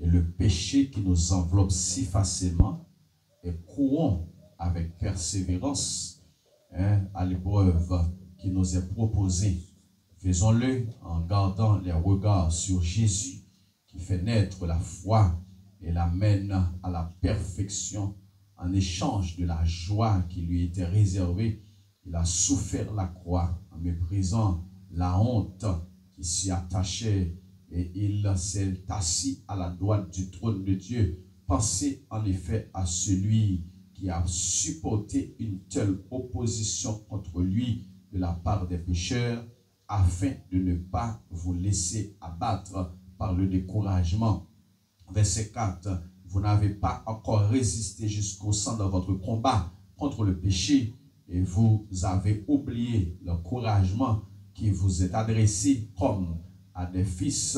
le péché qui nous enveloppe si facilement, et courons avec persévérance à l'épreuve qui nous est proposée. Faisons-le en gardant les regards sur Jésus qui fait naître la foi et l'amène à la perfection en échange de la joie qui lui était réservée. Il a souffert la croix en méprisant la honte qui s'y attachait et il s'est assis à la droite du trône de Dieu. Pensez en effet à celui qui a supporté une telle opposition contre lui de la part des pécheurs, afin de ne pas vous laisser abattre par le découragement. Verset 4. Vous n'avez pas encore résisté jusqu'au sang dans votre combat contre le péché et vous avez oublié l'encouragement qui vous est adressé comme à des fils.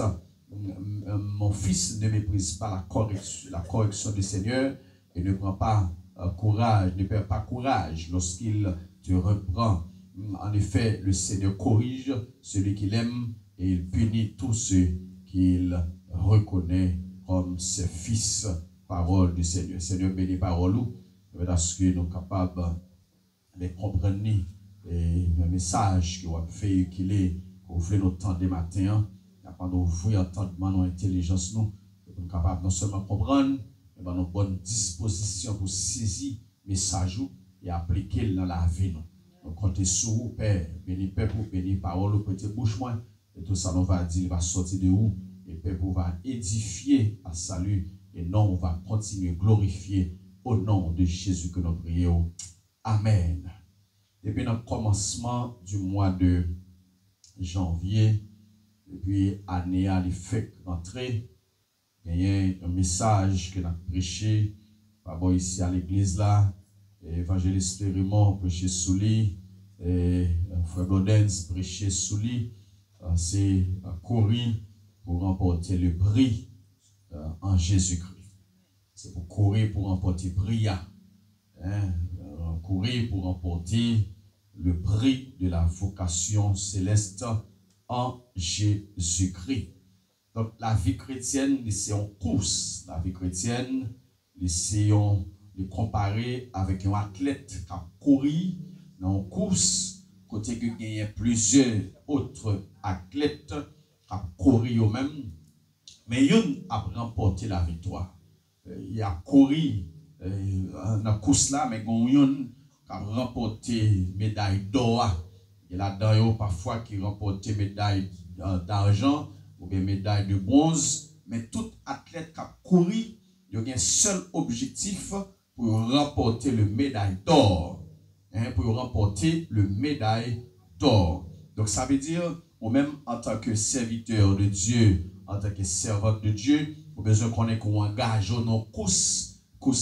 Mon fils, ne méprise pas la correction du Seigneur et ne prend pas courage, ne perd pas courage lorsqu'il te reprend. En effet, le Seigneur corrige celui qu'il aime et il punit tous ceux qu'il reconnaît comme ses fils. Parole du Seigneur. Seigneur, bénis parole nous, parce que nous sommes capables de comprendre et le message que vous avez fait qu'il est pour ouvrir notre temps des matins, pour ouvrir entendement, notre intelligence, nous sommes capables non seulement de comprendre, mais dans nos bonnes dispositions pour saisir le message et appliquer dans la vie. Nous comptons sur vous, Père, bénis Père pour bénir parole, petit bouche moins, et tout ça nous va dire, il va sortir de où, et Père pour va édifier à salut, et non, on va continuer à glorifier au nom de Jésus que nous prions. Amen. Depuis notre commencement du mois de janvier, depuis l'année à l'effet rentrée, il y a un message que nous avons prêché, par rapport ici à l'église là, évangéliste Raymond prêché sous lui, et frère Godens prêché sous lui, c'est courir pour remporter le prix en Jésus-Christ. C'est pour courir pour remporter le prix, courir pour remporter le prix de la vocation céleste en Jésus-Christ. Donc la vie chrétienne, c'est une course. La vie chrétienne, c'est de comparer avec un athlète qui a couru dans une course, côté que il y a plusieurs autres athlètes qui ont couru eux-mêmes, mais ils ont remporté la victoire. Il a couru dans la course là, mais ils ont remporté médaille d'or. Il y a là-dedans parfois qui remporté médaille d'argent ou bien médaille de bronze, mais tout athlète qui a couru, il y a un seul objectif pour remporter le médaille d'or. Pour remporter le médaille d'or. Donc ça veut dire, ou même en tant que serviteur de Dieu, en tant que servant de Dieu, vous avez besoin qu'on engage dans course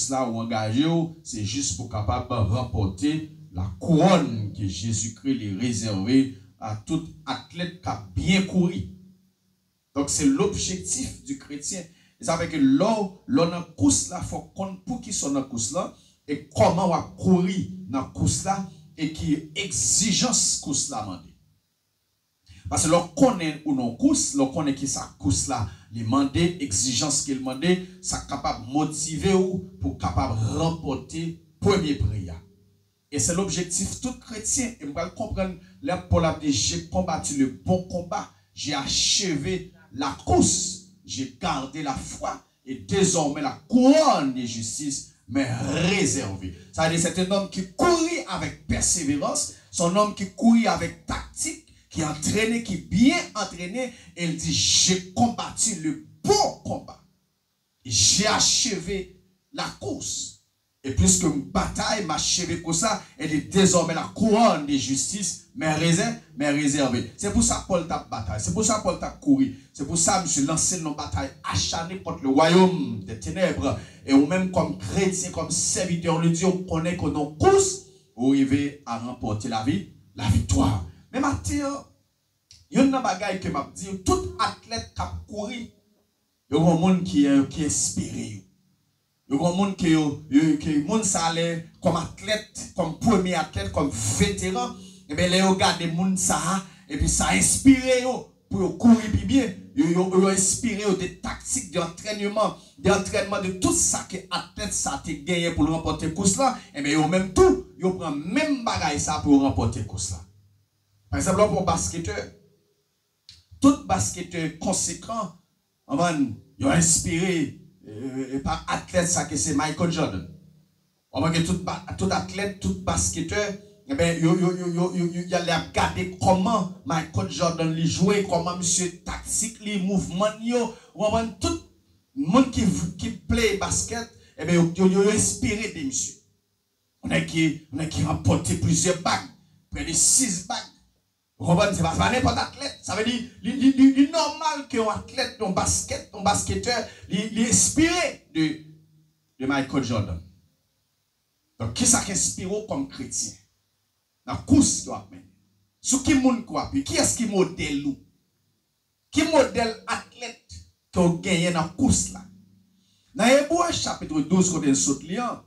là ou engagé, c'est juste pour capable remporter la couronne que Jésus-Christ est réservée à tout athlète qui a bien couru. Donc c'est l'objectif du chrétien. Et ça veut dire que l'on a course là, il faut qu'on pour qui sont dans course là et comment on va courir dans course là et qui exigence course là mandé. Parce que l'on connaît ou non course, l'on connaît qui sa course là, les mandé, exigence qu'il mandé, ça capable motiver ou pour capable remporter premier prix. Et c'est l'objectif tout chrétien. Et vous allez comprendre, là Paul a dit, j'ai combattu le bon combat, j'ai achevé la course, j'ai gardé la foi et désormais la couronne de justice m'est réservée. Ça veut dire c'est un homme qui courit avec persévérance, c'est un homme qui courit avec tactique, qui est entraîné, qui est bien entraîné, et il dit j'ai combattu le bon combat. J'ai achevé la course. Et puisque une bataille m'a achevé comme ça, elle est désormais la couronne de justice m'est réservée. C'est pour ça que Paul t'a bataille. C'est pour ça que Paul t'a couru. C'est pour ça que je suis lancé dans une bataille acharnée contre le royaume des ténèbres. Et ou même comme chrétien, comme serviteur de Dieu, on connaît que nos courses, on arrive à remporter la victoire. Mais maintenant, il y a une bagaille que m'a dit, tout athlète qui a couru, il y a un monde qui est inspiré. Il y a un monde qui monde ça comme athlète, comme premier athlète, comme vétéran. Et bien, là, regarde les monde ça, et puis ça inspire pour courir plus bien. Ils ont inspiré des tactiques d'entraînement, de tout ça que athlète ça a gagné pour remporter course là. Et bien, ils ont même tout, ils prennent même bagaille ça pour remporter course là. Par exemple, pour basketteur, tout basketteur conséquent, ils ont inspiré par athlète ça que c'est Michael Jordan. On voit que tout athlète, tout basketteur, eh bien, il a regardé comment Michael Jordan lui jouait, comment monsieur tactique, les mouvements, tout le monde qui play basket, eh bien, il a inspiré des monsieur. On a qui remporté plusieurs bagues, près de 6 bagues. C'est pas n'importe athlète. Ça veut dire, il est normal qu'un athlète, un basketteur, il est inspiré de Michael Jordan. Donc, qui ça inspire comme chrétien? Dans la course qui a mené. Sous qui monde quoi? Qui est-ce qui modèle nous? Qui modèle athlète qui a gagné dans la course là? Dans Hébreux chapitre 12, quand on saute liant,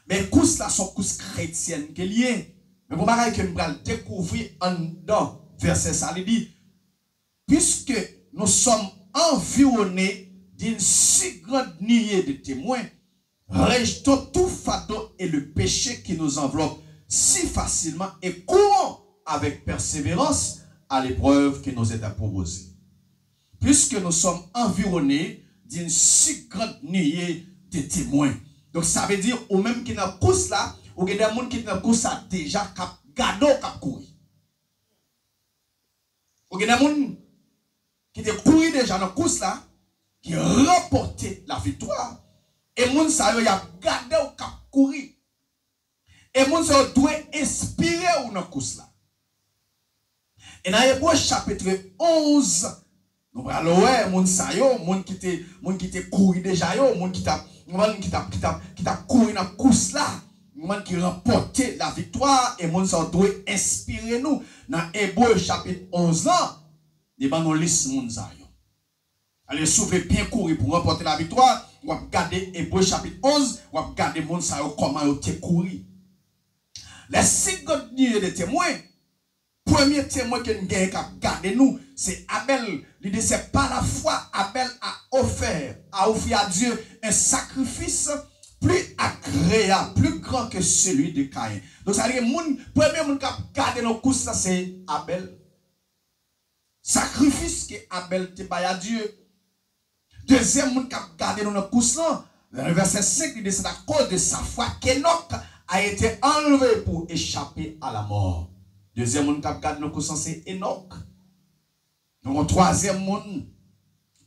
mais course là, sont course chrétienne qui est liée. Mais pour que nous allons découvrir en dedans, verset ça, il dit, puisque nous sommes environnés d'une si grande nuée de témoins, rejetons tout fardeau et le péché qui nous enveloppe si facilement et courons avec persévérance à l'épreuve qui nous est proposée. Puisque nous sommes environnés d'une si grande nuée de témoins. Donc ça veut dire, ou même qui dans course là, ou il y a des gens qui dans course là déjà gado cap courir. Ou il y a des gens qui te courir déjà dans course là, qui remporté la victoire. Et les gens ça y a gardé au cap courir. Et les gens ça doit inspirer ou dans course là. Et dans Hébreux chapitre 11, nous allons voir les gens qui te courir déjà, les gens qui t'a couru dans la course là, qui remporté la victoire, et les gens doit inspirer nous. Dans Hébreux chapitre 11 là, nous allons lire les gens. Allez, souffler bien courir pour remporter la victoire. On va regarder Hébreux chapitre 11, on va regarder les gens comment ils ont couru. Les 50 nuées de témoins, premier témoin que nous avons gardé nous, c'est Abel. L'idée, c'est par la foi, Abel a offert à Dieu un sacrifice plus agréable, plus grand que celui de Caïn. Donc, ça veut dire que le premier monde qui a gardé nos courses, c'est Abel. Sacrifice que Abel te paye à Dieu. Deuxième monde qui a gardé nos courses, dans le verset 5, il dit c'est à cause de sa foi qu'Enoch a été enlevé pour échapper à la mort. Deuxième monde qui a gardé nos courses, c'est Enoch. Donc, troisième monde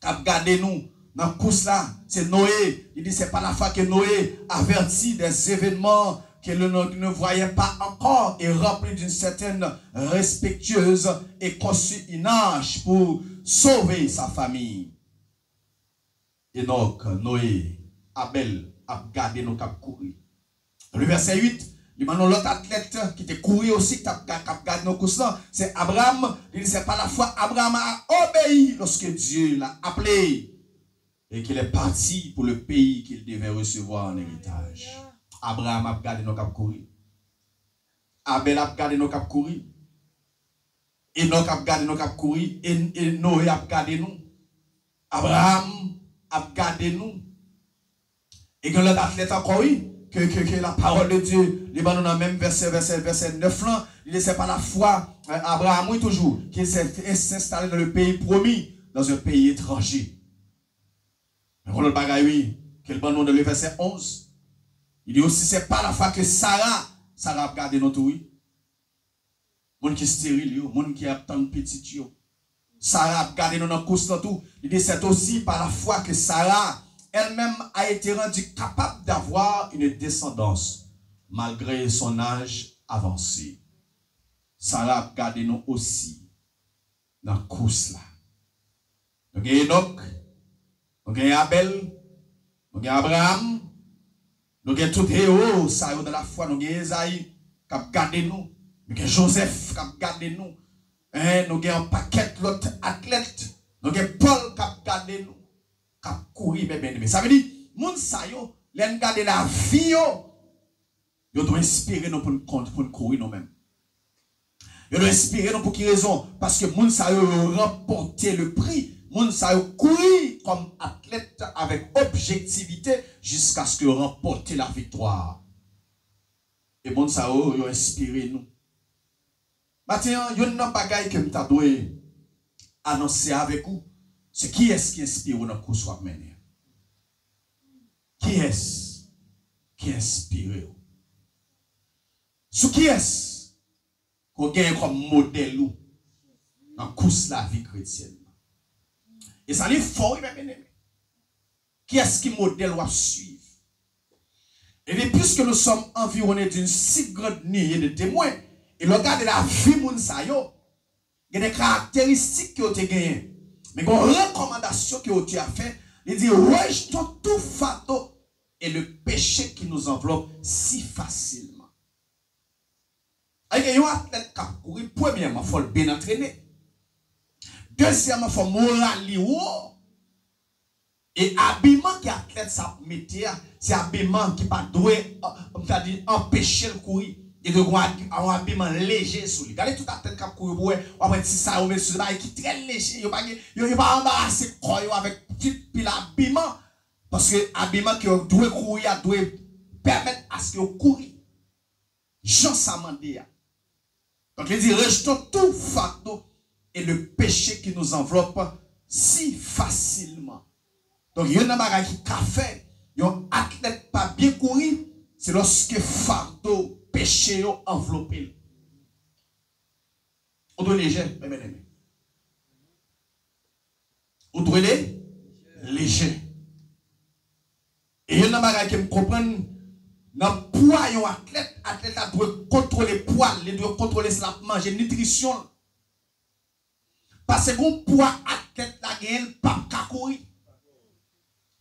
qui a gardé nous dans la course là, c'est Noé. Il dit c'est pas la foi que Noé avertit des événements que l'on ne voyait pas encore et rempli d'une certaine respectueuse et conçu une arche pour sauver sa famille. Enoch, Noé, Abel a gardé nos cap courir. Le verset 8, il y a l'autre athlète qui était couru aussi, qui a gardé nos courses là, c'est Abraham. Il dit c'est pas la foi, Abraham a obéi lorsque Dieu l'a appelé et qu'il est parti pour le pays qu'il devait recevoir en héritage. Abraham a gardé nos cap courir. Abel a gardé nos cap courir. Enoch a gardé nos cap courir. Et Noé a gardé nous. Abraham a gardé nous. Et que l'autre athlète encore, oui, que la parole de Dieu, les dans le même verset 9 là, il dit c'est pas la foi, Abraham, oui, toujours, qui s'est installé dans le pays promis, dans un pays étranger. Mais l'autre bagaille, oui, quel bon nom dans le verset 11. Il dit aussi, c'est pas la foi que Sarah a gardé notre oui. Monde qui est stérile, monde qui a tant de petits. Sarah a gardé notre course dans tout. Il dit, c'est aussi par la foi que Sarah elle-même a été rendue capable d'avoir une descendance, malgré son âge avancé. Sarah a gardé nous aussi dans la course là. Nous avons Enoch, nous avons Abel, nous avons Abraham, nous avons tout héros, ça dans la foi, nous avons Esaïe qui a gardé nous, nous avons Joseph qui a gardé nous, nous avons un paquet d'autres athlètes, nous avons Paul qui a gardé nous, qui a couru, mais ça veut dire, moun sa yo, l'en garder la vie yo, doit inspirer nous pour courir nous-mêmes. Ils ont inspiré nous pour quelle raison? Parce que moun sa yo remporté le prix. Moun sa yo couru comme athlète avec objectivité jusqu'à ce que remporté la victoire. Et moun sa yo ont inspiré nous. Maintenant, il y a un bagay que m'ta doit annoncer avec vous. C'est qui est-ce qui inspire dans le cours soit mené? Qui est-ce qui inspire? Qui est-ce qu'on gagne comme modèle dans le cours de la vie chrétienne? Et ça n'est fort, bien aimé. Qui est-ce qui modèle doit suivre? Et bien, puisque nous sommes environnés d'une si grande nuée de témoins, et le regard de la vie moun sa yo, il y a des caractéristiques qui ont été gagnées. Mais une recommandation qui a été faite, il dit rejetons tout fardeau et le péché qui nous enveloppe si facilement. Il y a un athlète qui a couru, premièrement, il faut le bien entraîner. Deuxièmement, il faut moral haut. Et l'habillement que l'athlète ça mettait, c'est l'habillement qui pas doué, empêcher le courir. Et de un habillement léger sur lui. Regardez tout à tête qui a couru pour après si ça met sur qui est très léger, il pas embarrasser corps avec petit pile habillement parce que l'habillement qui doit courir doit permettre à ce que courir. Jean Samandé. Donc il dit rejetons tout fardeau et le péché qui nous enveloppe si facilement. Donc il y a un bagage qui a fait, un athlète pas bien courir, c'est lorsque fardeau péché enveloppé. On doit léger, mes amis. On doit les léger. Et il y a un bagage qui me comprend, dans le poids, un athlète doit contrôler le poids, il doit contrôler la manger, nutrition. Parce que le poids athlète la gagne, pas courir.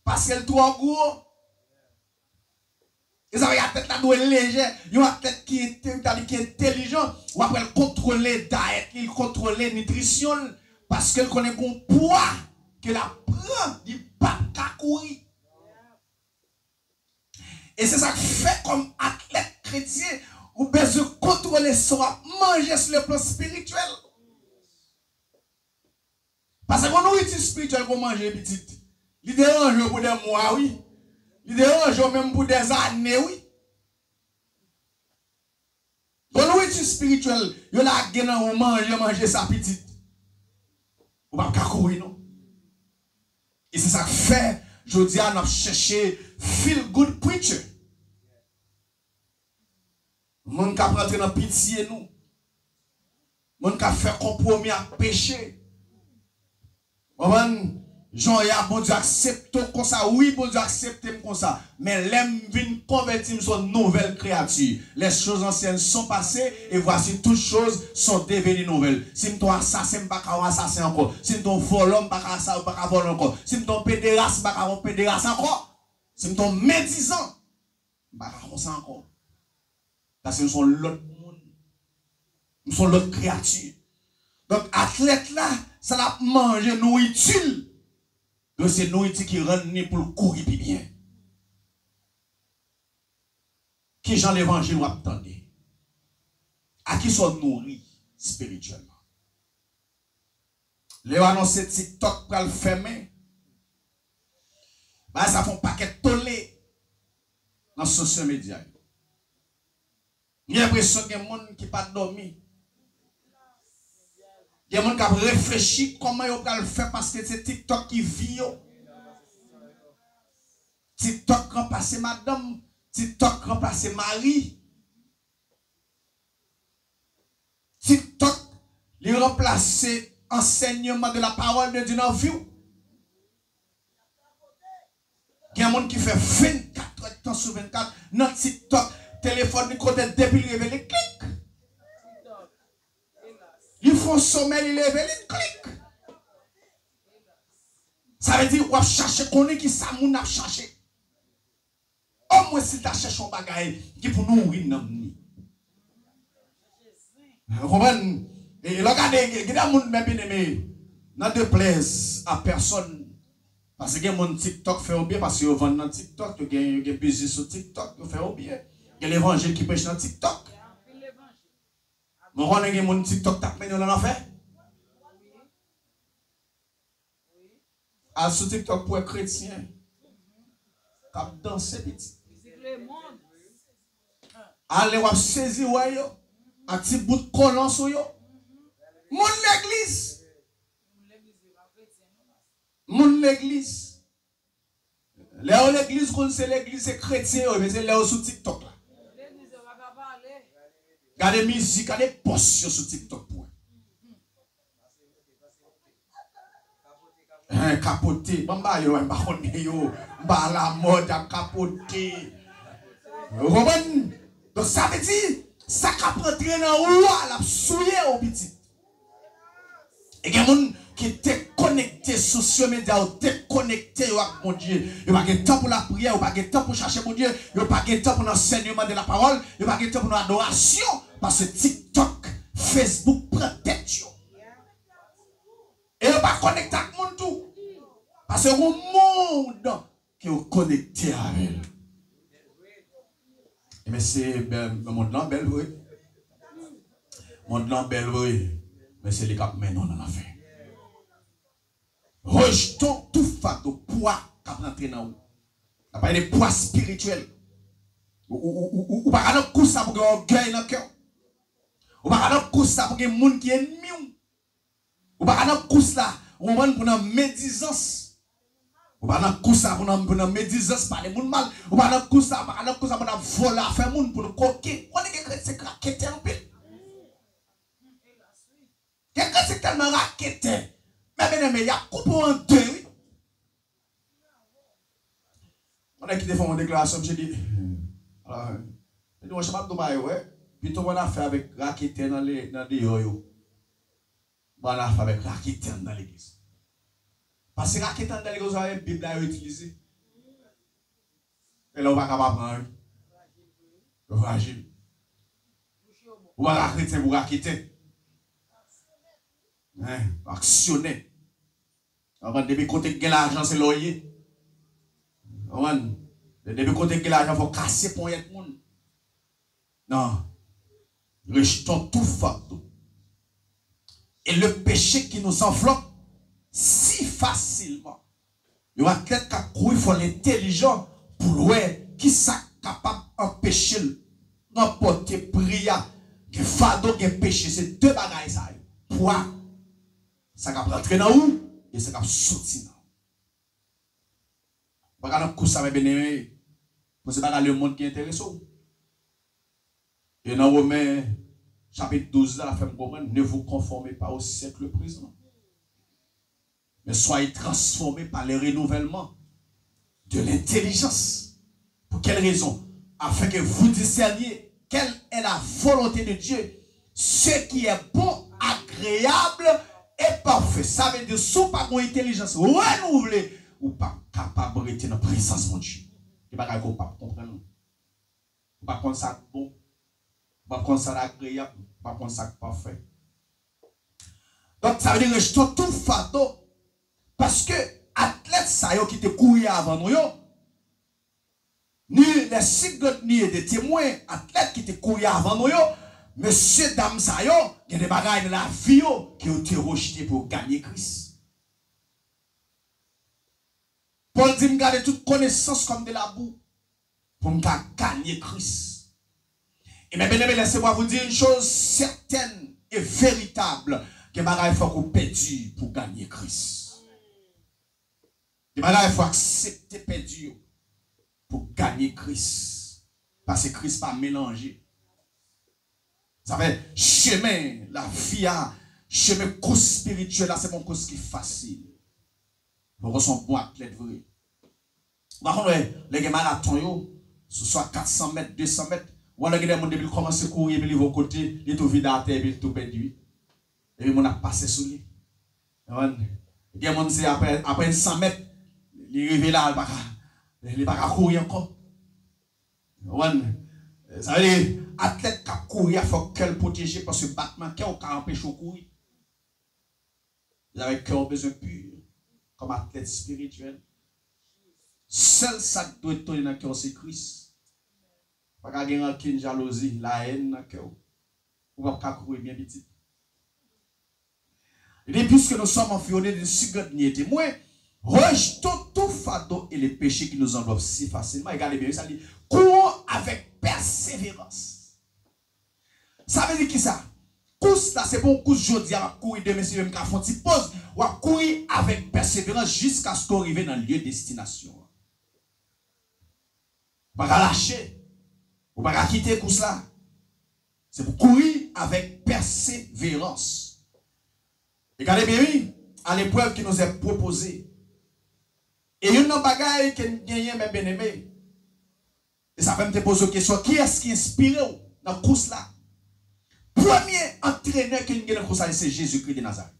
Parce qu'elle est trop gros. Et ça veut dire que la tête doit être légère. Il y a une tête qui est intelligente. Ou après contrôler la diète, il contrôle la nutrition. Parce qu'elle connaît bon poids que la prend, il pas qu'à courir. Et c'est ça que fait comme athlète chrétien. Ou besoin de contrôler son manger sur le plan spirituel. Parce que quand nous utilisons spirituel pour manger petit, il dérange pour des mois, oui. Il dérange même pour des années, oui. Quand nous études spirituel, il y a la gueule où manger sa petite. On va pas courir, non? Et c'est ça que fait, je dis à nous chercher feel good preacher. Mon qui rentrer dans pitié, nous. Mon qui fait compromis à pécher. Jean-Yves, bon Dieu, accepte comme ça. Oui, bon Dieu, accepte comme ça. Mais l'aime vient convertir sur une nouvelle créature. Les choses anciennes sont passées et voici toutes choses sont devenues nouvelles. Si tu es assassin, je ne vais pas assassin encore. Si tu es volant, je ne vais pas voler encore. Si tu es pédéraste, je ne vais pas pédéraste encore. Si tu es médisant, je ne vais pas ça encore. Parce que nous sommes l'autre monde. Nous sommes l'autre créature. Donc, athlète là, ça l'a mangé nourriture. Donc c'est nourriture qui rend pour courir bien. Qui Jean l'évangile ou attendez? À qui sont nourris spirituellement? Les annoncer TikTok pour le fermer. Bah ça font paquet tollé dans les social media. J'ai l'impression qu'il y a des gens qui n'ont pas dormi. Il y a des gens qui ont réfléchi comment ils vont le faire parce que c'est TikTok qui vit. TikTok remplace madame. TikTok remplace Marie. TikTok il remplace enseignement de la parole de Dieu dans la vie. Il y a des gens qui fait 24 temps sur 24 dans TikTok. Téléphone du côté depuis le réveil, clic. Ils font sommeil, ils lèvent, ils cliquent. Ça veut dire qu'on va chercher, qu'on est qui ça, on a cherché. Au moins, si tu as cherché un bagage qui pour nous nourrir. Vous comprenez? Et regardez, il y a des gens qui aiment dans deux places à personne. Parce que les gens TikTok fait bien, parce qu'ils vendent dans TikTok, ils ont des business sur TikTok, ils font bien. Il y a l'évangile qui prêche dans TikTok. Mon connais que mon TikTok tape mené dans l'enfer. À ce TikTok pour un chrétien, cap danser petit. Allez vous saisir ouais yo, un petit bout de collant sur yo. Mon l'église. Mon l'église. Là l'église c'est l'église c'est chrétien mais c'est là sur TikTok là. Regardez musique, regardez posts sur TikTok pour. Capoter, bamba yo mba konne yo, mba la mode à capoter. Roman, donc ça veut dire ça cap rentrer dans roi la souiller au petit. Et il y a des gens qui étaient connectés social media, ou étaient connectés avec mon Dieu. Il n'y a pas de temps pour la prière, il n'y a pas de temps pour chercher mon Dieu, il n'y a pas de temps pour l'enseignement de la parole, il n'y a pas de temps pour l'adoration. Parce que TikTok, Facebook prend tête. Et il n'y a pas connecté avec mon tout. Parce que c'est un monde qui est connecté avec elle. Mais c'est le monde là, belle, oui. Le monde là, belle, oui. Mais c'est les cap maintenant dans la fin. Rejetons tout fait de poids qui rentre dans vous. On parle de poids spirituel. Ou pas de coup ça pour gagner orgueil dans le cœur. Ou pas de coup ça pour gagner monde qui est ennemi. Ou pas de coup ça pour une médisance. Ou pas de coup ça pour une médisance par les gens mal. Ou pas de coup ça pour voler faire monde pour coquer. On est que c'est raqueté en pile. Quelqu'un c'est tellement raqueté. Mais il y a coupé en deux. On a quitté une déclaration, je dis, je dis, on ne sais pas de ouais. Puis tout le monde a fait avec raqueté dans les yoyo. On a fait avec raqueté dans l'église. Parce que raqueté dans l'église, la Bible a utilisé. Et là, on va pas prendre. Fragile. On va raqueter pour raqueter. Actionner. Avant de côté que l'argent c'est loyer. De côté que l'argent faut casser pour être monde. Non. Rejetons tout fardeau. Et le péché qui nous enveloppe si facilement. Il y a quelqu'un qui a couru, il faut l'intelligent pour voir qui est capable d'empêcher d'emporter prière. Que fardeau que péché, c'est deux bagailles ça. Poids. Ça va rentrer dans où et ça va sortir dans où. Regardez comment ça va bien aimer. Parce que c'est le monde qui est intéressant. Et dans Romains chapitre 12, la femme comprendre, ne vous conformez pas au siècle présent. Mais soyez transformés par le renouvellement de l'intelligence. Pour quelle raison? Afin que vous discerniez quelle est la volonté de Dieu. Ce qui est bon, agréable et parfait. Ça veut dire, si vous n'avez pas d'intelligence renouvelée, vous n'êtes pas capable de rester dans la présence de Dieu. Et pas qu'on pas comprendre. Vous pas comprendre ça bon. Vous pas comprendre ça agréable. Vous pas comprendre ça parfait. Donc ça veut dire que je suis tout fardeau. Parce que athlètes ça qui te courir avant nous, ni les signes ni des témoins, athlètes qui te courir avant nous, monsieur, dame, ça, il y a des bagailles de la vie qui ont été rejetés pour gagner Christ. Paul dit, garder toute connaissance comme de la boue pour gagner Christ. Et bien, laissez-moi vous dire une chose certaine et véritable, que bagailles faut qu'on perdue pour gagner Christ. Il faut accepter perdu pour gagner Christ. Parce que Christ pas mélangé. Ça fait chemin, la vie, chemin course spirituel, c'est mon course qui est facile. Nous sommes bons athlètes vrai. Par contre, les marathons, ce soit 400 mètres, 200 mètres, ou alors les gens qui commencent à courir, ils vont côté, ils sont vides à terre, ils sont perdus. Et puis, on a passé sous lui. Les gens qui après 100 mètres, ils arrivent là, ils ne peuvent pas courir encore. Ça veut dire, athlète qui a couru, il faut qu'elle protège parce que le battement, qui a empêché de courir. Vous avez un cœur besoin pur, comme athlète spirituel. Seul ça qui doit être dans le cœur, c'est Christ. Pas qu'il y ait aucune jalousie, la haine dans le cœur. Ou pas courir bien petit. Et puisque nous sommes environnés d'une si grande niété, moi, rejetons tout fardeau et les péchés qui nous enveloppent si facilement. Regardez bien, ça dit, courons avec persévérance. Ça veut dire qui ça? Course là, c'est bon, course aujourd'hui, à courir demain, si même qu'à fond, tu poses, ou à courir avec persévérance jusqu'à ce qu'on arrive dans le lieu de destination. Pas à lâcher, ou pas à quitter course là. C'est pour courir avec persévérance. Regardez bien, oui, à l'épreuve qui nous est proposée. Et il y a une bagaille qui gagne mes bien-aimés. Et ça fait me poser une question. Qui est-ce qui inspire dans la course là? Premier entraîneur qui est dans la course là, c'est Jésus-Christ de Nazareth.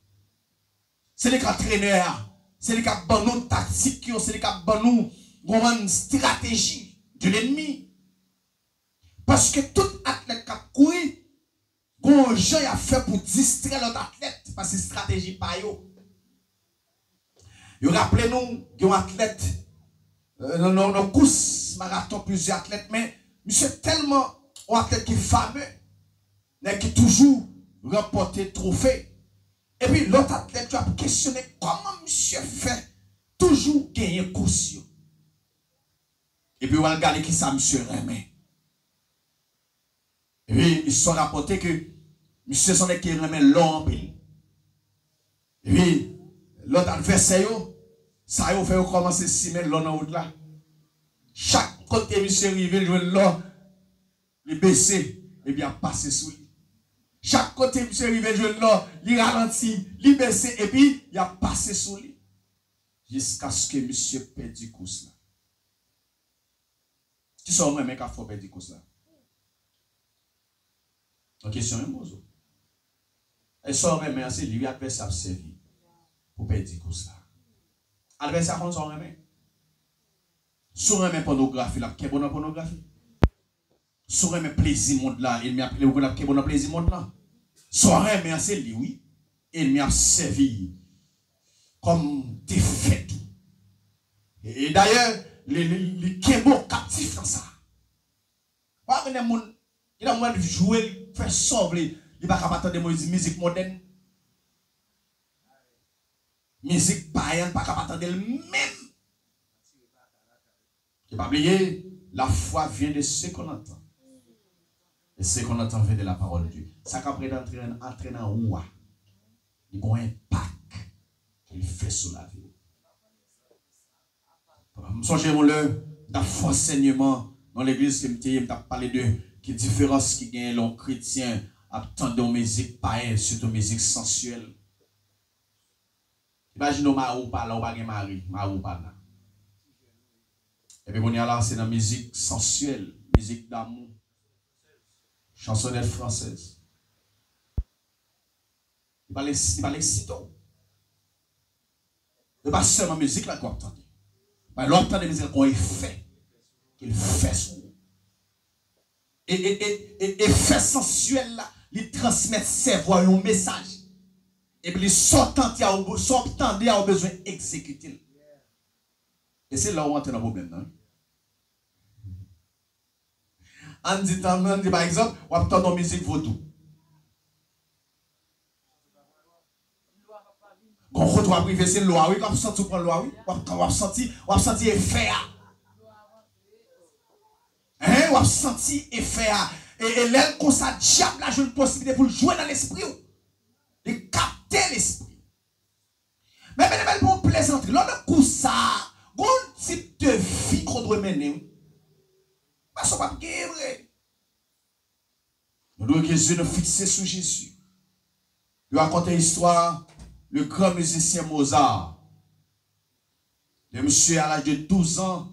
C'est le qui entraîneur, c'est le qui a bon nous tactique, c'est le qui a bon nous une stratégie de l'ennemi. Parce que tout athlète qui a couru, bon gens a fait pour distraire l'autre athlète parce que stratégie pas yo. Yo rappelez-nous qu'il y a un athlète dans nos courses marathon plusieurs athlètes, mais monsieur tellement un athlète qui est fameux, mais qui toujours remporté trophée. Et puis l'autre athlète tu as questionné comment monsieur fait toujours gagner course. Et puis on va regarder qui ça monsieur remet. Et puis ils sont rapportés que monsieur son qui remet l'homme. Et puis l'autre adversaire, ça a fait commencer 6 semaines l'homme en route là. Chaque côté monsieur arrivé, l'homme, il baissé et bien passé sous lui. Chaque côté monsieur arrivé, l'homme, il ralentit, il baissé et puis il a passé sous lui. Jusqu'à ce que monsieur perde du course là. Qui sont même qui a fait perdre du course là? En question est mozo. Et ça même c'est lui adversaire servi pour perdre du course là. Adversaire qu'on s'en remet. Sur remet pornographie là, qu'est bon pornographie. Sur remet plaisir monde là, il m'a appelé ou qu'est bon plaisir monde là. Sur remet c'est lui oui, il m'a servi comme défaite. Et d'ailleurs les kébo captifs dans ça. Pas venir monde, il a moins de jouer, faire sauver, il va pas attendre de musique moderne. Musique païenne, pas capable d'entendre même. Il ne faut pas oublier, la foi vient de ce qu'on entend. Et ce qu'on entend vient de la parole de Dieu. Ça qu'après d'entraîner en roi, il a un impact qu'il fait sur la vie. Songez-moi-le, dans le enseignement dans l'église qui m'a parlé de qui différence qui gagne l'homme chrétien attendant musique païenne, surtout musique sensuelle. Imaginez Marou pas là, ou pas mari, Marou pas là. Et puis on est là, c'est dans la musique sensuelle, musique d'amour, chansonnette française. Il va l'exciter. Il pas seulement musique là qu'on entend. Mais l'entend de musique qu'on fait, qu'il fait sur nous. Et fait sensuel là, il transmet ses voix un message. Et puis les sortants qui ont besoin d'exécuter. Et c'est là où on entre dans le problème. Non? On dit par exemple, on entend dans la musique vaudou. Quand on va priver, c'est loi, oui, quand on sent prendre loi, oui, on va sentir effet. Hein, on va sentir effet. Et l'aile comme ça, diable a une possibilité pour jouer dans l'esprit. De capter l'esprit. Mais bien, pour plaisanter, l'autre coup ça, bon type de vie qu'on doit mener. Parce qu'on va pas guérir. Nous devons que Jésus nous fixer sur Jésus. Je vais raconter l'histoire, le grand musicien Mozart. Le monsieur à l'âge de 12 ans,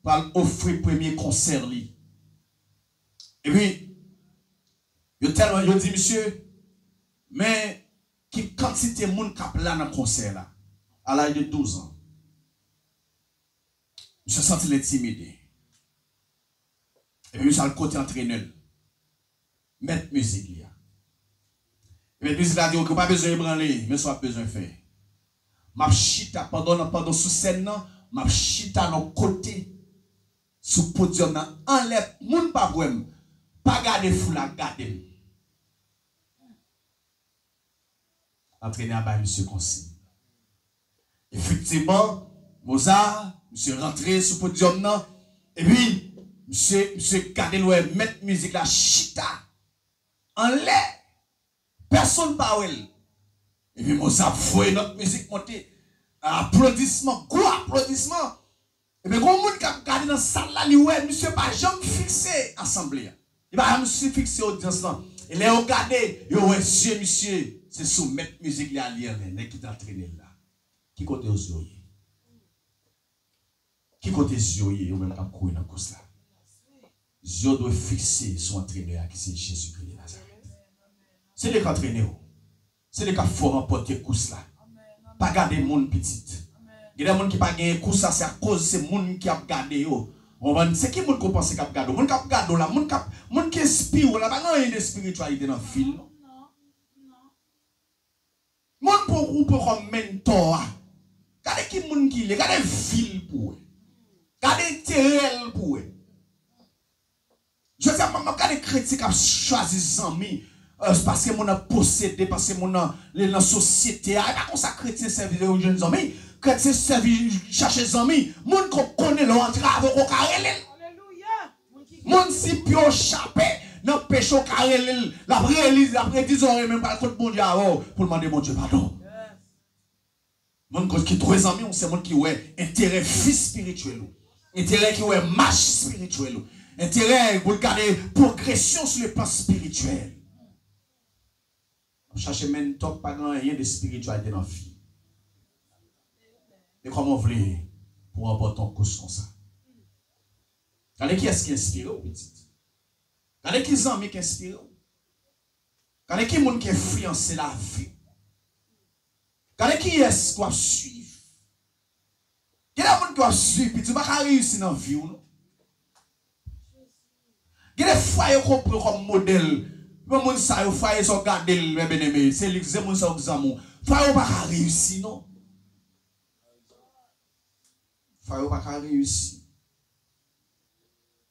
va offrir le premier concert. Et puis, il dit, monsieur, mais qui quantité de monde qui là dans le concert là, à l'âge de 12 ans. Je me sens intimidé. Et puis, ça le côté entraîneur. Mettre musique là. Et puis, musique là dit que pas besoin de branler, mais ça pas besoin de faire. Ma chita pendant sous scène, ma chita dans côté, sous podium, enlève, moun pas garder fou la garder. entraîné à monsieur Consigne. Effectivement, Mozart, monsieur rentré sur le podium, et puis, monsieur Kadeloué, mettre musique la chita, en l'air, personne ne parle. Et puis, Mozart voyait notre musique monter, applaudissement, gros applaudissement. Et puis, quand monde qui a regardé dans la salle là, ouais, monsieur pas jamais fixé l'assemblée. Il va jamais fixé l'audience là. Et là, regardez, ouais, monsieur, c'est soumettre musique là à lire, qui est entraîné là. Qui côté aux yeux? Qui côté aux yeux, ou même quand courir dans la course là? Les yeux doivent fixer son entraîneur qui c'est Jésus-Christ de Nazareth. C'est les entraîneurs. C'est les qui font remporter la course là. Pas garder les gens petits. Il y a des gens qui n'ont pas gagné la course là, c'est à cause de ces gens qui ont gardé. C'est qui les gens qui pensent qu'ils ont gardé? Les gens qui ont gardé là, les gens qui inspirent là, pas de spiritualité dans le film. Les gens pour comme mentor. Regardez qui moun qui est, regardez ville pour eux. Regardez terrain pour eux. Je veux dire, regardez les chrétiens qui ont choisi les amis, parce que mon a possédé, parce que mon a la société, pas comme ça chrétien servir aux jeunes amis, chrétien servir chercher les amis, moun qu'on connaît leur entrave au carré. Alléluia. Moun si pio chapé, non péché au carré, la réalise après 10 heures même pas le bon Dieu pour demander mon Dieu pardon. Mon qui trois amis, c'est mon qui ouais intérêt fils spirituel, intérêt qui ouais marche spirituel, intérêt pour garder progression sur le plan spirituel. On cherche même top pas grand rien de spiritualité dans la vie. Et comment vous voulez pour remporter un course comme ça? Regardez qui est-ce qui inspire au petit? Regardez qui est amis qui inspire? Regardez qui est monde qui influence la vie? Regardez qui est-ce qu'on suit? Il y a des gens qui ont suivi, puis tu ne vas pas réussir dans la vie. Il y a des foyers qu'on prend comme modèle. Les gens qui foyers sont gardés, mes bien-aimés. C'est les gens qui sont examen. Foyers ne pas réussir, non? Foyers ne pas réussir.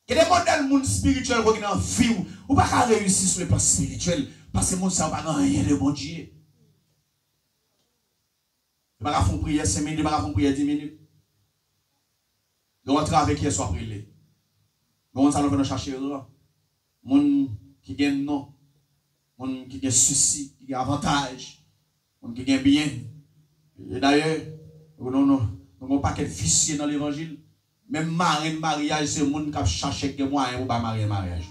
Il y a des modèles spirituels qui sont dans la vie. Ou pas réussir sur le plan spirituel. Parce que les gens ne pas rien de bon Dieu. Ils ne vont pas faire prière 5 minutes, ils ne vont pas faire prière 10 minutes. Ils vont travailler qui soit prié. Ils vont aller chercher les gens qui gagnent non, les gens qui gagnent souci, qui gagnent avantage, les gens qui gagnent bien. Et d'ailleurs, nous n'avons pas qu'être vicieux dans l'évangile. Même marraine mariage, c'est les gens qui cherchent des moyens pour pas marier mariage.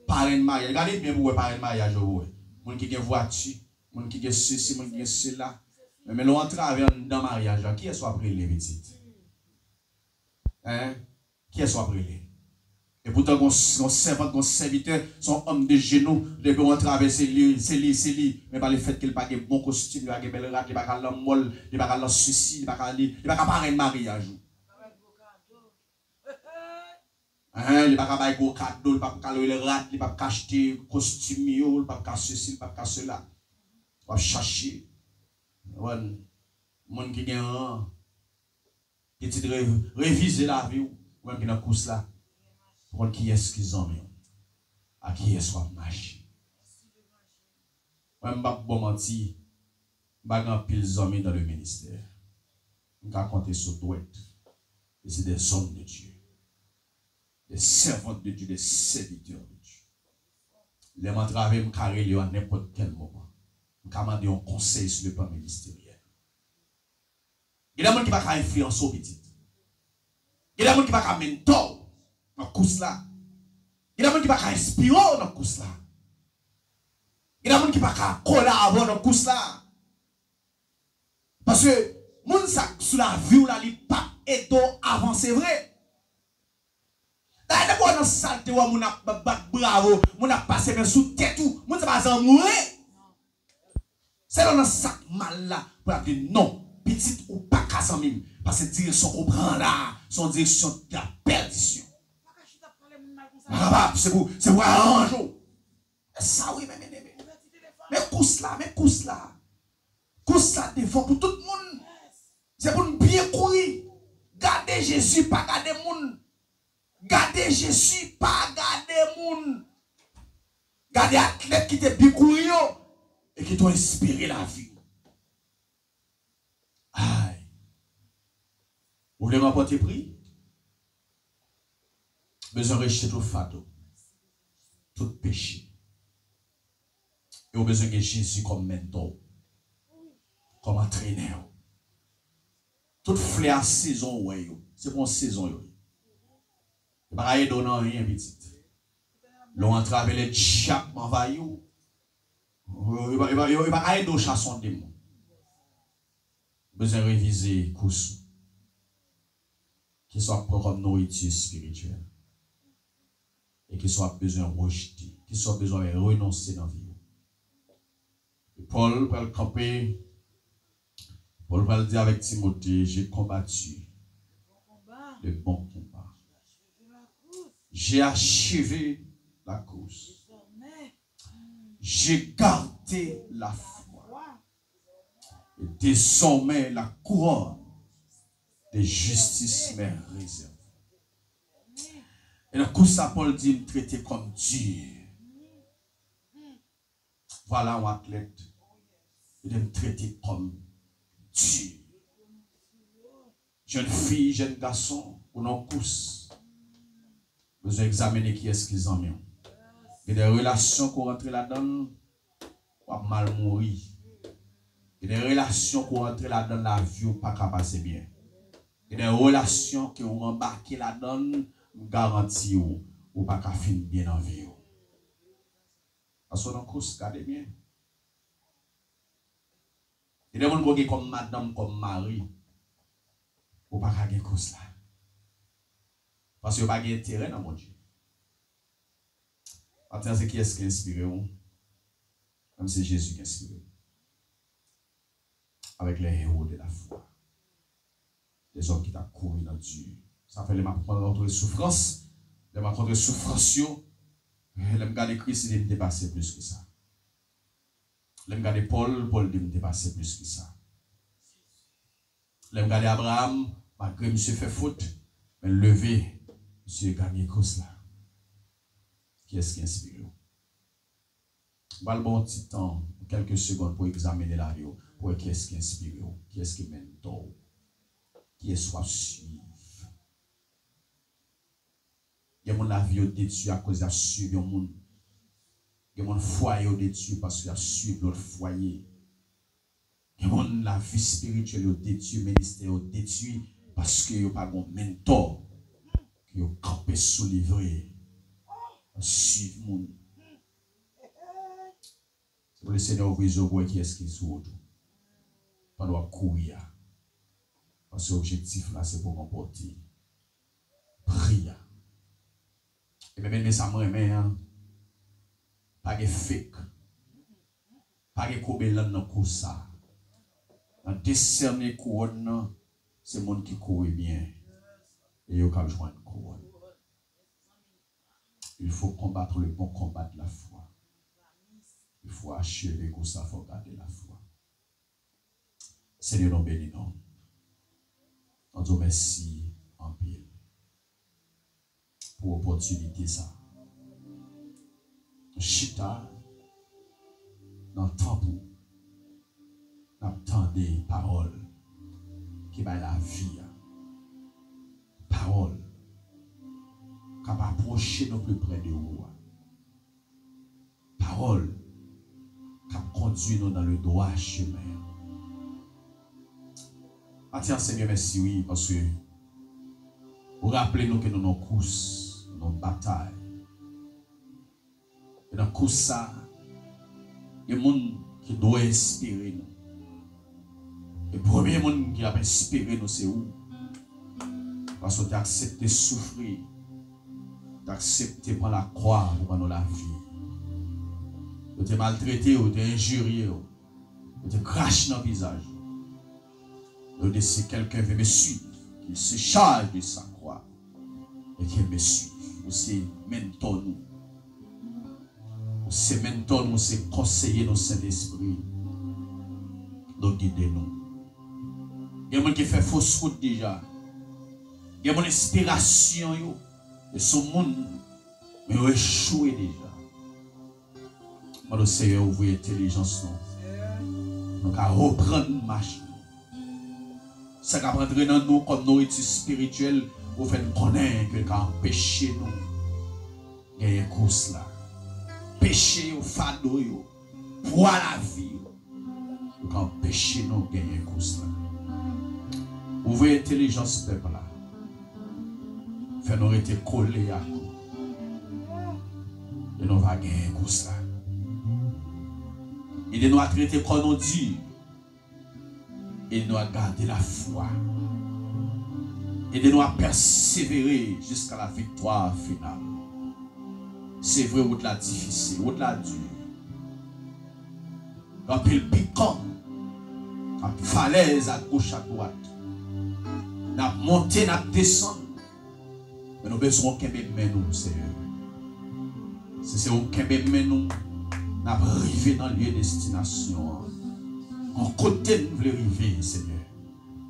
Parrain de mariage, regardez bien pour parrain de mariage. Les gens qui gagnent voiture, les gens qui gagnent ceci, les gens qui gagnent cela. Mais nous entrons dans le mariage, qui est soit brûlé, petite? Hein? Qui est soit brûlé? Et pourtant, nos servantes, nos serviteurs sont hommes de genoux, depuis qu'on traverse c'est lui. Mais par le fait qu'il n'a pas de bon costume, il n'a pas de belle rate, il n'a pas de molle, il n'a pas de souci, il n'a pas de parler de mariage. Il n'a pas de gros cadeau, il n'a pas de rate, il n'a pas acheter costume, il n'a pas ceci, il n'a pas cela. Il va chercher. Mon qui gagne petit réviser la vie ou même qui dans course là pour qui est-ce qu'ils ont à qui est-ce qu'on marche même pas bon menti pas grand pile hommes dans le ministère on va compter sur douette et c'est des hommes de Dieu des servantes de Dieu des serviteurs de Dieu les m'entraver me carrer à n'importe quel moment on demander un conseil sur le plan ministériel. Il y a des gens qui ne peuvent pas influencer au petit. Il y a des gens qui ne peuvent pas mentor dans la course là. Il y a des gens qui ne peuvent pas inspirer dans la course là. Il y a des gens qui ne peuvent pas collaborer dans la course là. Parce que les gens sur la vie là, ils ne peuvent pas aider à avancer vrai. D'ailleurs, dans la salle, on a battu bravo, on a passé sous tête tout, on ne peut pas mourir. C'est dans ce sac mal là pour dire non, petit ou pas casse même. Parce que direction qu'on prend là, son direction de la perdition. C'est pour arranger. Ça oui, mais cousse là. Cousse là devant pour tout le monde. C'est pour bien courir. Gardez Jésus, pas garder monde. Gardez Jésus, pas garder monde. Gardez athlète qui te bien courir. Et qui t'ont inspiré la vie. Aïe. Vous voulez remporter prix? Besoin de rejeter tout fardeau, tout péché. Et vous avez besoin de Jésus comme mentor, comme entraîneur. Toute fleur saison, c'est pour une saison. Il n'y a pas de donner rien, petit. L'on entre avec les chaque m'envahit. Il n'y a pas de chasson de démons. Besoin de réviser le cours qui soit comme nourriture spirituelle et qui soit besoin de rejeter, qui soit besoin de renoncer dans la vie. Et Paul va le camper, Paul va le dire avec Timothée, j'ai combattu le bon combat. J'ai achevé la course. J'ai gardé la foi. Et désormais la couronne de justice m'est réservée. Et le coup ça Paul dit me traiter comme dur. Voilà un athlète. Il me traiter comme dur. Jeune fille, jeune garçon, ou non course. Vous examiner qui est-ce qu'ils en ont. Il y a des relations qui rentrent là-dedans, ou mal mourir. Il y a des relations qui rentrent là-dedans, la vie ou pas capable passer bien. Il y a des relations qui ont embarqué là-dedans, garantie ou pas qu'à finir bien en vie. Parce qu'on a course, regardez bien. Il y a des gens qui comme madame, comme mari, ou pas qu'à gagner course là. Parce que vous n'avez pas d'intérêt dans mon Dieu. Maintenant, c'est qui est-ce qui inspire? Comme c'est Jésus qui inspire. Avec les héros de la foi. Les hommes qui t'ont couru dans Dieu. Ça fait les m'a contre souffrance. Les m'a contre souffrance. Les m'a gardé Christ, il me dépassé plus que ça. Les m'a gardé Paul, il me dépassé plus que ça. Les m'a gardé Abraham, malgré monsieur fait faute, mais levé, monsieur gagné cause là. Qui est-ce qui inspire? On va le bon petit temps, quelques secondes pour examiner la vie, pour voir qui est-ce qui inspire, qui est-ce qui mène tôt, qui est-ce qui suivre. Il y a mon la vie détruite à cause de suivre un monde. Il y a mon foyer détruit parce qu'il a suivi l'autre foyer. Il y a mon la vie spirituelle détruite, ministère détruit parce qu'il n'y a pas de mentor qui a campé sous livret. Suivre mon. C'est pour le Seigneur ouvrir les qui est-ce qui est sous autour. Pas de courir. Parce que l'objectif là, c'est pour remporter. Prière. Et même ça me remet, pas de fake, pas de combien dans le ça. Dans décerner couronne, c'est le monde qui court bien. Et il faut joindre couronne. Il faut combattre le bon combat de la foi. Il faut achever comme ça, il faut garder la foi. Seigneur, nous bénissons. On te remercie en pile pour l'opportunité ça. Chita dans le temps pour n'attendre des paroles qui va la vie. Paroles qui va approcher nous plus près de vous. Paroles qui va conduire nous dans le droit chemin. Maintenant, Seigneur, merci, oui, parce que vous rappelez-nous que nous avons nos courses, nos batailles. Et dans la course, ça, il y a des gens qui doivent inspirer nous. Le premier monde qui a inspiré nous, c'est où? Parce que tu as accepté de souffrir. Tu as accepté de prendre la croix pour prendre la vie. Tu t'es maltraité, tu t'es injurié, tu t'es craché dans le visage. Si quelqu'un veut me suivre, qu'il se charge de sa croix et qu'il me suive. C'est mentor nous. C'est mentor nous, c'est conseiller nos Saint-Esprit. Donc guidez-nous. Il y a des gens qui font fausse route déjà. Il y a mon inspiration et son monde, mais ils ont échoué déjà. Moi, le Seigneur, ouvre l'intelligence. Donc à reprendre marche. Ça va rentrer dans nous comme nourriture spirituelle pour faire connaître que quand péché nous, il y a une course là. Péché au fardeau, pour la vie. Quand péché nous, il y a une course là. Ouvrez l'intelligence peuple là. Fais-nous être collés à nous. Et nous va gagner une course là. Il nous a traité comme on dit. Il nous a gardé la foi. Il nous a persévéré jusqu'à la victoire finale. C'est vrai, route la difficile, route la dure. Un peu piquant, une falaise à gauche à droite. Nous avons monté, nous avons descendu. Mais nous avons besoin de nous, Seigneur. C'est au Québec, nous avons arrivé dans le lieu de destination. En côté, nous voulons arriver, Seigneur.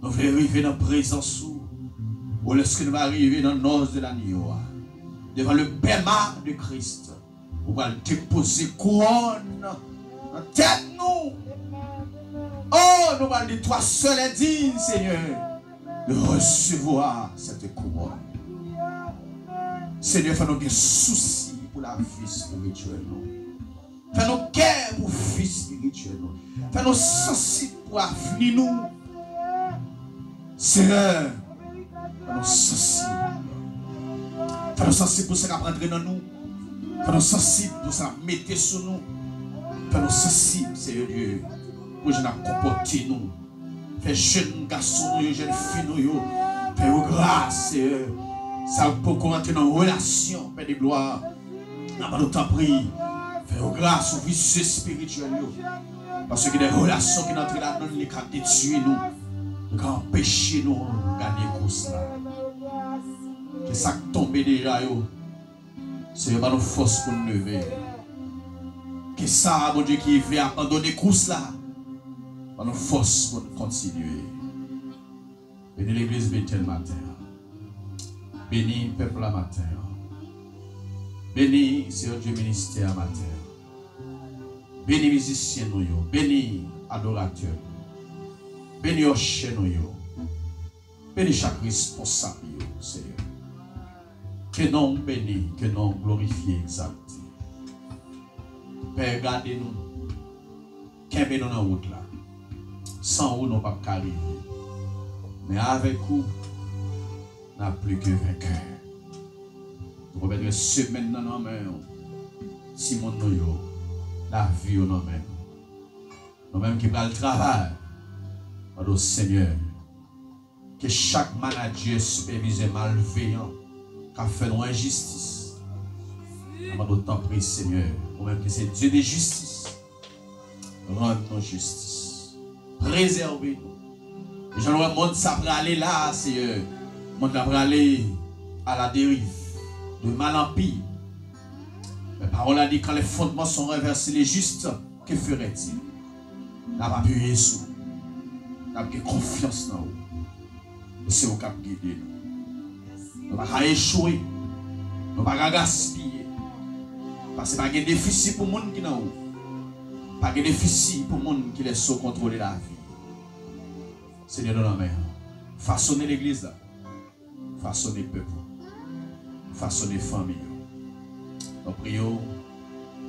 Nous voulons arriver dans la présence où lorsque nous allons arriver dans le nord de la nuit, devant le bêma de Christ, nous allons déposer couronne dans la tête, nous. Oh, nous allons dire, toi seul est digne, Seigneur, de recevoir cette couronne. Seigneur, fais-nous des soucis pour la vie spirituelle. Fais-nous cœur pour la vie spirituelle. Fais-nous sensibles pour l'avenir. Nous. Seigneur, fais-nous sensibles. Fais-nous sensibles pour ce qui prendrait dans nous. Fais-nous sensibles pour ce qui mettre sur nous. Fais-nous sensibles, Seigneur Dieu, pour que nous comporter nous. Fais jeunes garçons, jeunes filles, fais-nous grâce, Seigneur. Ça peut entrer dans une relation, Père de gloire. Nous t'en prie. Fais-nous grâce aux vicieux spirituels. Parce qu'il y a des relations qui entrent là-dedans, qui ont détruit nous, qui ont empêché nous de gagner la course là. Que ça tombe déjà, c'est pas nos forces pour nous lever. Que ça, mon Dieu, qui veut abandonner la course là, pas nos forces pour nous continuer. Bénis l'église Bethel matin. Bénis le peuple à matin. Bénis, Seigneur Dieu, ministère à matin. Bénis les musiciens, bénis les adorateurs. Bénis les chaînes. Bénis chaque responsable, Seigneur. Que non béni, que non glorifié, exalté. Père, gardez-nous. Qu'aimez-nous dans la route là. Sans vous, nous ne pouvons pas arriver. Mais avec vous, n'a plus que vainqueur. Nous remettons semaine dans nos mains. Simon nous, la vie dans nos mains. Nous-mêmes qui prenons le travail. Au Seigneur, que chaque manager, superviseur malveillant, qui a fait une injustice, nous t'en prie, Seigneur, nous-mêmes que c'est Dieu de justice, rends-nous justice, préservez-nous. Je le monde ça pour aller là, Seigneur. Le monde va aller à la dérive, de mal en pire. La parole a dit quand les fondements sont renversés, les justes, que ferait-il? Nous n'avons pas pu Jésus. Nous avons confiance dans vous. Et c'est au cap guider nous. Nous ne pouvons pas échouer. Nous ne pouvons pas gaspiller. Parce que pas de déficit pour les gens qui sont où. Pas de déficit pour les gens qui laissent contrôler la vie. Seigneur, dans la main. Façonnez l'église là. Façonnez le peuple. Façonnez la famille. Nous prions.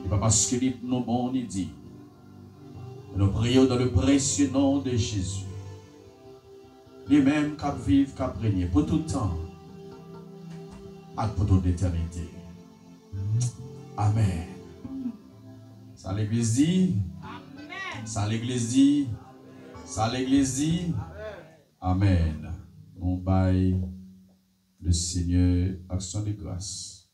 Et pas parce que nous bon ni dit. Nous prions dans le précieux nom de Jésus. Lui-même qui vive, qui régner pour tout le temps. Et pour toute l'éternité. Amen. Ça l'église dit. Amen. Ça l'église dit. Ça l'église dit. Amen. On baille le Seigneur action de grâce.